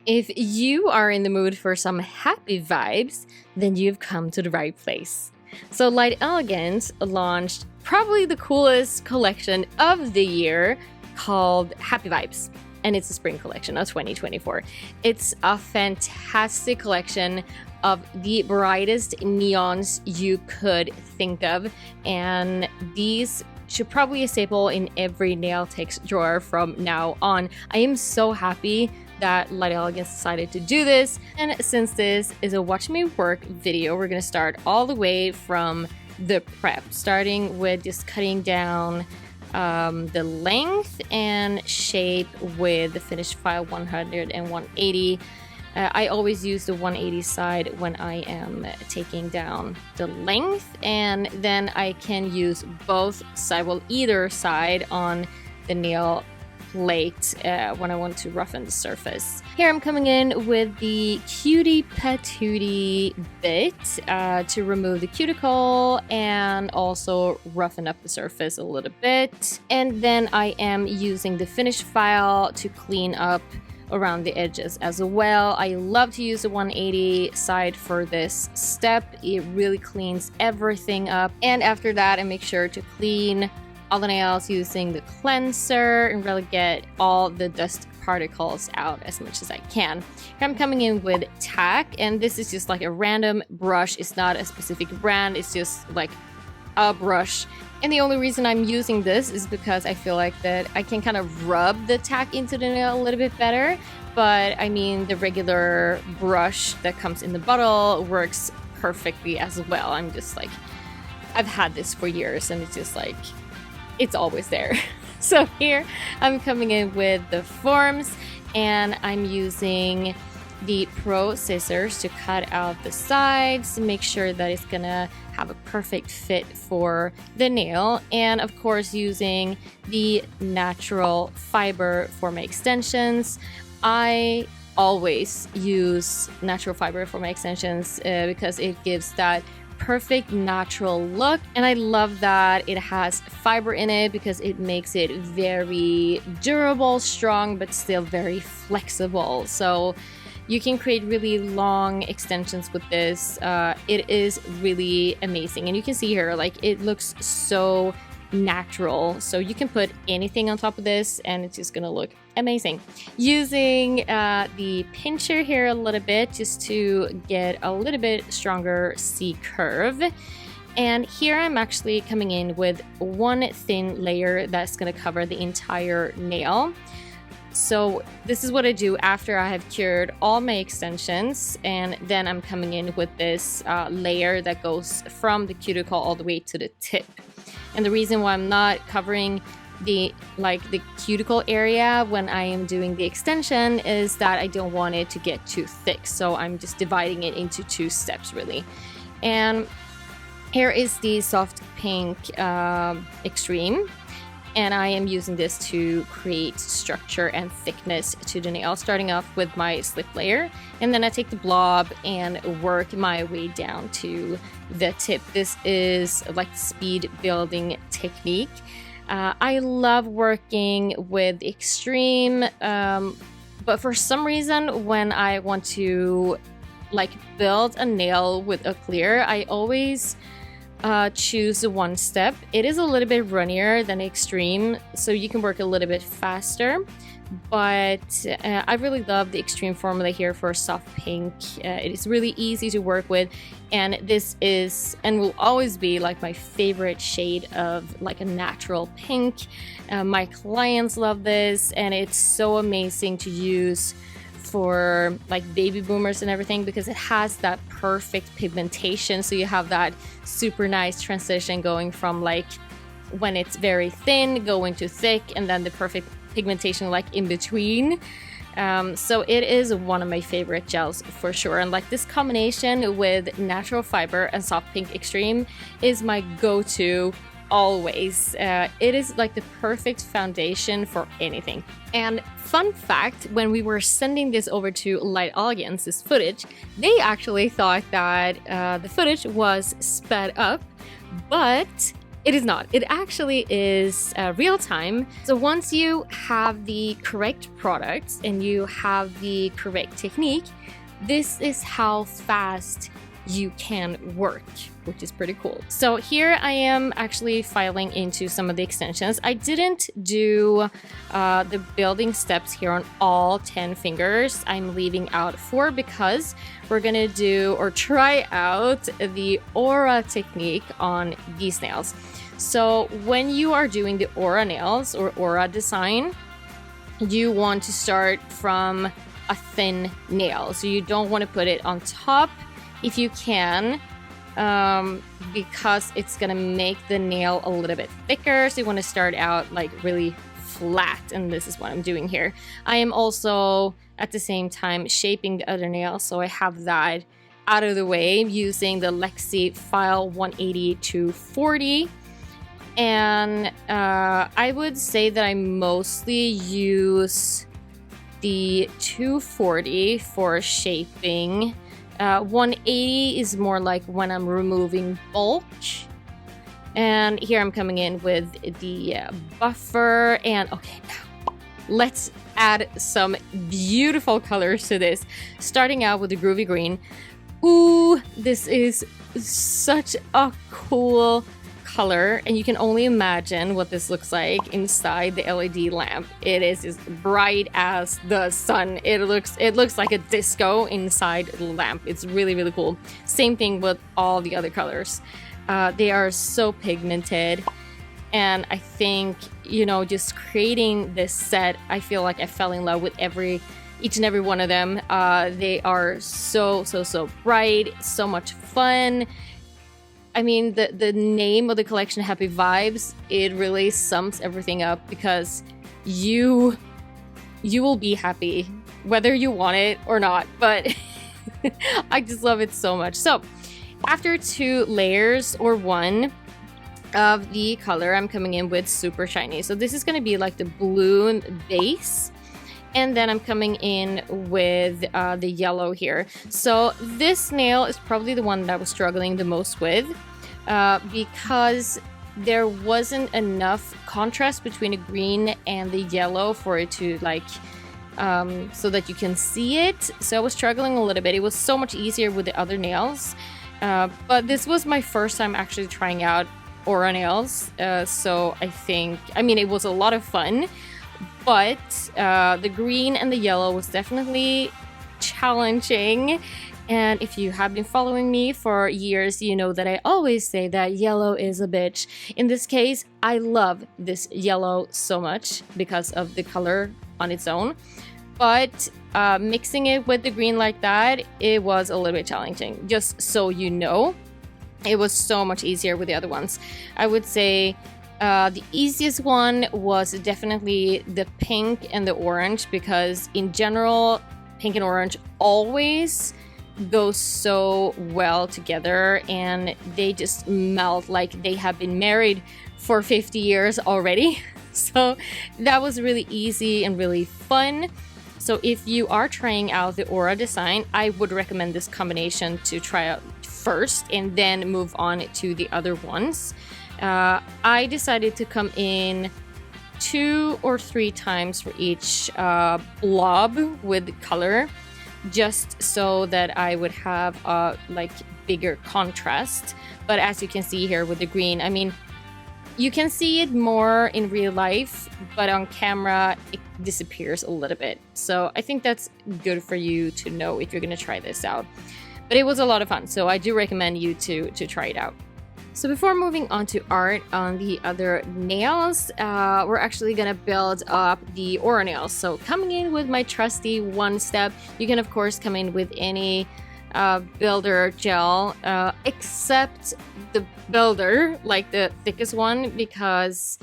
If you are in the mood for some happy vibes, then you've come to the right place. So Light Elegance launched probably the coolest collection of the year called Happy Vibes. And it's a spring collection of 2024. It's a fantastic collection of the brightest neons you could think of. And these should probably be a staple in every nail tech's drawer from now on. I am so happy that Light Elegance decided to do this. And since this is a watch me work video, we're gonna start all the way from the prep, starting with just cutting down the length and shape with the finished file 100 and 180. I always use the 180 side when I am taking down the length, and then I can use both side, well, either side on the nail plate when I want to roughen the surface. Here I'm coming in with the cutie patootie bit to remove the cuticle and also roughen up the surface a little bit. And then I am using the finished file to clean up around the edges as well. I love to use the 180 side for this step. It really cleans everything up. And after that, I make sure to clean all the nails using the cleanser and really get all the dust particles out as much as I can. Here I'm coming in with tack, and this is just like a random brush. It's not a specific brand, it's just like a brush. And the only reason I'm using this is because I feel like that I can kind of rub the tack into the nail a little bit better. But I mean, the regular brush that comes in the bottle works perfectly as well. I'm just like, I've had this for years and it's just like, it's always there. So here I'm coming in with the forms, and I'm using the Pro scissors to cut out the sides to make sure that it's gonna have a perfect fit for the nail, and of course using the natural fiber for my extensions. I always use natural fiber for my extensions because it gives that perfect natural look, and I love that it has fiber in it because it makes it very durable, strong, but still very flexible. So you can create really long extensions with this. It is really amazing, and you can see here, like, it looks so natural. So you can put anything on top of this and it's just gonna look amazing. Using the pincher here a little bit just to get a little bit stronger C curve. And here I'm actually coming in with one thin layer that's gonna cover the entire nail. So this is what I do after I have cured all my extensions, and then I'm coming in with this layer that goes from the cuticle all the way to the tip. And the reason why I'm not covering the cuticle area when I am doing the extension is that I don't want it to get too thick. So I'm just dividing it into two steps really. And here is the soft pink extreme. And I am using this to create structure and thickness to the nail, starting off with my slip layer. And then I take the blob and work my way down to the tip. This is like speed building technique. I love working with extreme, but for some reason, when I want to like build a nail with a clear, I always choose the one step. It is a little bit runnier than extreme, so you can work a little bit faster, but I really love the extreme formula here for soft pink. It is really easy to work with, and this is and will always be like my favorite shade of like a natural pink. My clients love this, and it's so amazing to use for like baby boomers and everything because it has that perfect pigmentation. So you have that super nice transition going from like when it's very thin going to thick, and then the perfect pigmentation like in between. So it is one of my favorite gels for sure, and like this combination with natural fiber and soft pink extreme is my go-to always. It is like the perfect foundation for anything. And fun fact, when we were sending this over to Light Elegance, this footage, they actually thought that the footage was sped up, but It is not. It actually is real time. So once you have the correct products and you have the correct technique, this is how fast you can work, which is pretty cool. So here I am actually filing into some of the extensions. I didn't do the building steps here on all 10 fingers. I'm leaving out 4 because we're gonna do or try out the aura technique on these nails. So when you are doing the aura nails or aura design, you want to start from a thin nail. So you don't want to put it on top if you can, because it's gonna make the nail a little bit thicker. So you want to start out like really flat, and this is what I'm doing here. I am also at the same time shaping the other nail, so I have that out of the way using the Lexi file 180 to 40. And I would say that I mostly use the 240 for shaping. 180 is more like when I'm removing bulk. And here I'm coming in with the buffer. And okay, now let's add some beautiful colors to this. Starting out with the groovy green. Ooh, this is such a cool color, and you can only imagine what this looks like inside the LED lamp. It is as bright as the sun. It looks like a disco inside the lamp. It's really, really cool. Same thing with all the other colors. They are so pigmented, and I think, you know, just creating this set, I feel like I fell in love with each and every one of them. They are so bright, so much fun. I mean, the name of the collection, Happy Vibes, it really sums everything up, because you will be happy whether you want it or not. But I just love it so much. So after 2 layers or 1 of the color, I'm coming in with Super Shiny. So this is going to be like the blue base. And then I'm coming in with the yellow here. So this nail is probably the one that I was struggling the most with, because there wasn't enough contrast between the green and the yellow for it to like, so that you can see it. So I was struggling a little bit. It was so much easier with the other nails. But this was my first time actually trying out aura nails. So I mean, it was a lot of fun. But the green and the yellow was definitely challenging. And if you have been following me for years, you know that I always say that yellow is a bitch. In this case, I love this yellow so much because of the color on its own. But mixing it with the green like that, it was a little bit challenging. Just so you know, it was so much easier with the other ones. I would say the easiest one was definitely the pink and the orange, because in general, pink and orange always go so well together, and they just melt like they have been married for 50 years already. So that was really easy and really fun. So if you are trying out the aura design, I would recommend this combination to try out first and then move on to the other ones. I decided to come in 2 or 3 times for each blob with color, just so that I would have like bigger contrast. But as you can see here with the green, I mean, you can see it more in real life, but on camera it disappears a little bit. So I think that's good for you to know if you're gonna try this out. But it was a lot of fun, so I do recommend you to try it out. So before moving on to art on the other nails, we're actually gonna build up the aura nails. So coming in with my trusty 1-step, you can of course come in with any builder gel, except the builder, like the thickest one, because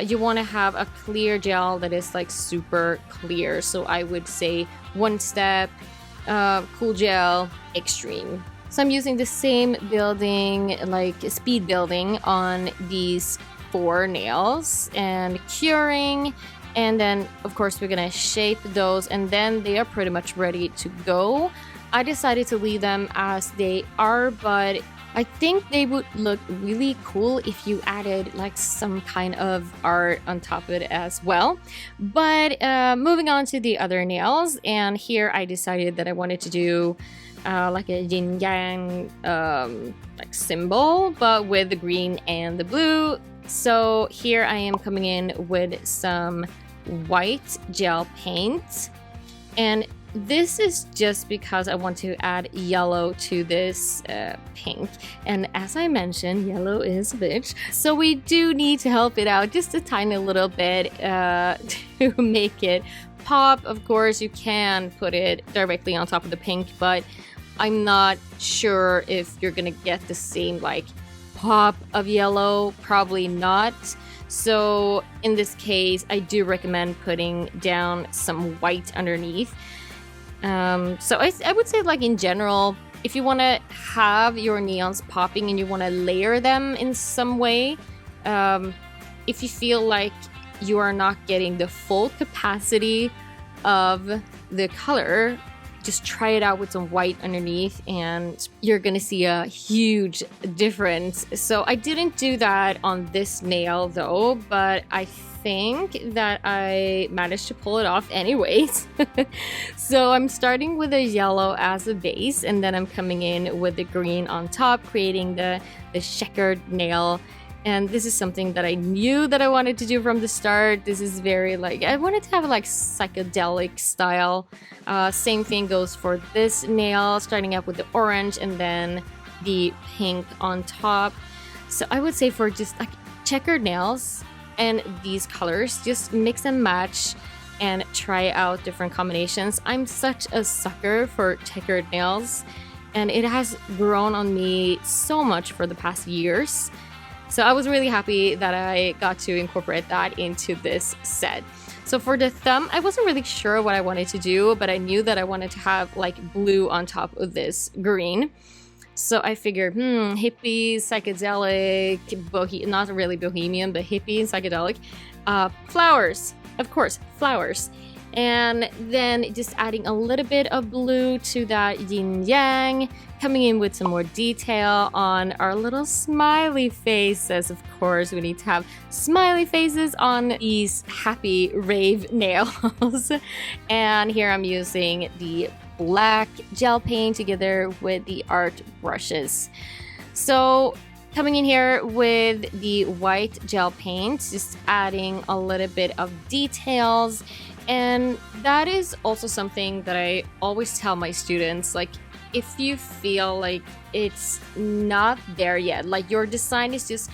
you want to have a clear gel that is like super clear. So I would say 1-step, cool gel, extreme. So I'm using the same building, like speed building, on these 4 nails and curing. And then of course we're gonna shape those, and then they are pretty much ready to go. I decided to leave them as they are, but I think they would look really cool if you added like some kind of art on top of it as well. But moving on to the other nails, and here I decided that I wanted to do like a yin yang like symbol, but with the green and the blue. So here I am coming in with some white gel paint, and this is just because I want to add yellow to this pink. And as I mentioned, yellow is a bitch, so we do need to help it out just a tiny little bit to make it pop. Of course, you can put it directly on top of the pink, but I'm not sure if you're gonna get the same like pop of yellow. Probably not. So in this case, I do recommend putting down some white underneath. So I would say, like, in general, if you want to have your neons popping and you want to layer them in some way, if you feel like you are not getting the full capacity of the color, just try it out with some white underneath and you're gonna see a huge difference. So I didn't do that on this nail though, but I think that I managed to pull it off anyways. So I'm starting with a yellow as a base, and then I'm coming in with the green on top, creating the checkered nail. And this is something that I knew that I wanted to do from the start. This is very like, I wanted to have like psychedelic style. Same thing goes for this nail, starting up with the orange and then the pink on top. So I would say for just like checkered nails and these colors, just mix and match and try out different combinations. I'm such a sucker for checkered nails, and it has grown on me so much for the past years. So I was really happy that I got to incorporate that into this set. So for the thumb, I wasn't really sure what I wanted to do, but I knew that I wanted to have like blue on top of this green. So I figured, hippie, psychedelic, not really bohemian, but hippie and psychedelic. Flowers, of course, flowers. And then just adding a little bit of blue to that yin yang, coming in with some more detail on our little smiley faces. Of course, we need to have smiley faces on these happy rave nails. And here I'm using the black gel paint together with the art brushes. So coming in here with the white gel paint, just adding a little bit of details. And that is also something that I always tell my students, like, if you feel like it's not there yet, like your design is just,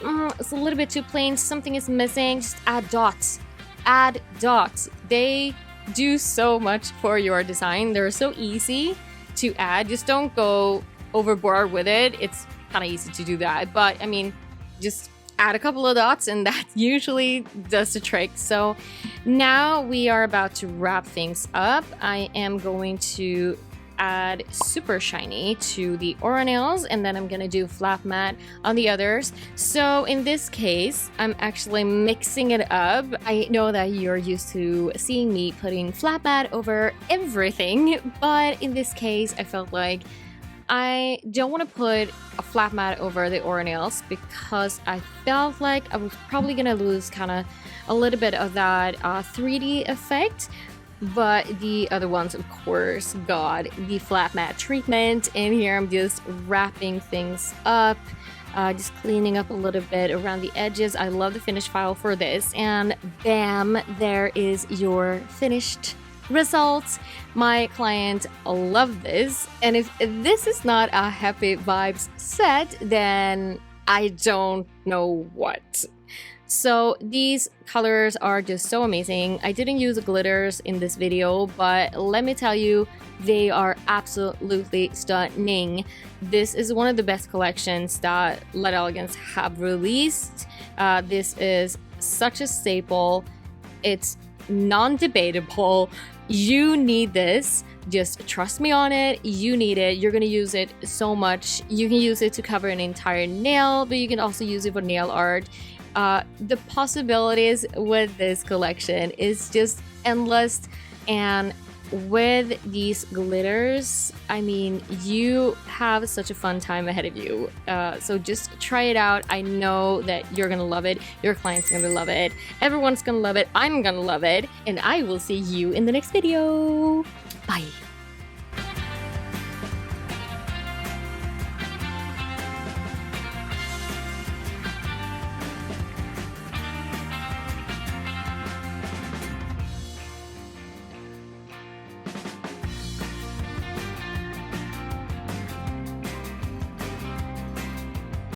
it's a little bit too plain, something is missing, just add dots. Add dots. They do so much for your design. They're so easy to add. Just don't go overboard with it. It's kind of easy to do that. But I mean, just add a couple of dots and that usually does the trick. So now we are about to wrap things up. I am going to add super shiny to the aura nails, and then I'm gonna do flat matte on the others. So in this case, I'm actually mixing it up. I know that you're used to seeing me putting flat matte over everything, but in this case, I felt like I don't want to put a flat matte over the aura nails because I felt like I was probably gonna lose kind of a little bit of that 3D effect. But the other ones, of course, got the flat matte treatment. And here I'm just wrapping things up, just cleaning up a little bit around the edges. I love the finish file for this. And bam, there is your finished results. My client loved this. And if this is not a happy vibes set, then I don't know what. So these colors are just so amazing. I didn't use glitters in this video, but let me tell you, they are absolutely stunning. This is one of the best collections that Light Elegance have released. This is such a staple. It's non-debatable. You need this. Just trust me on it. You need it. You're gonna use it so much. You can use it to cover an entire nail, but you can also use it for nail art. The possibilities with this collection is just endless, and with these glitters, I mean, you have such a fun time ahead of you. So just try it out. I know that you're gonna love it. Your clients are gonna love it. Everyone's gonna love it. I'm gonna love it. And I will see you in the next video. Bye.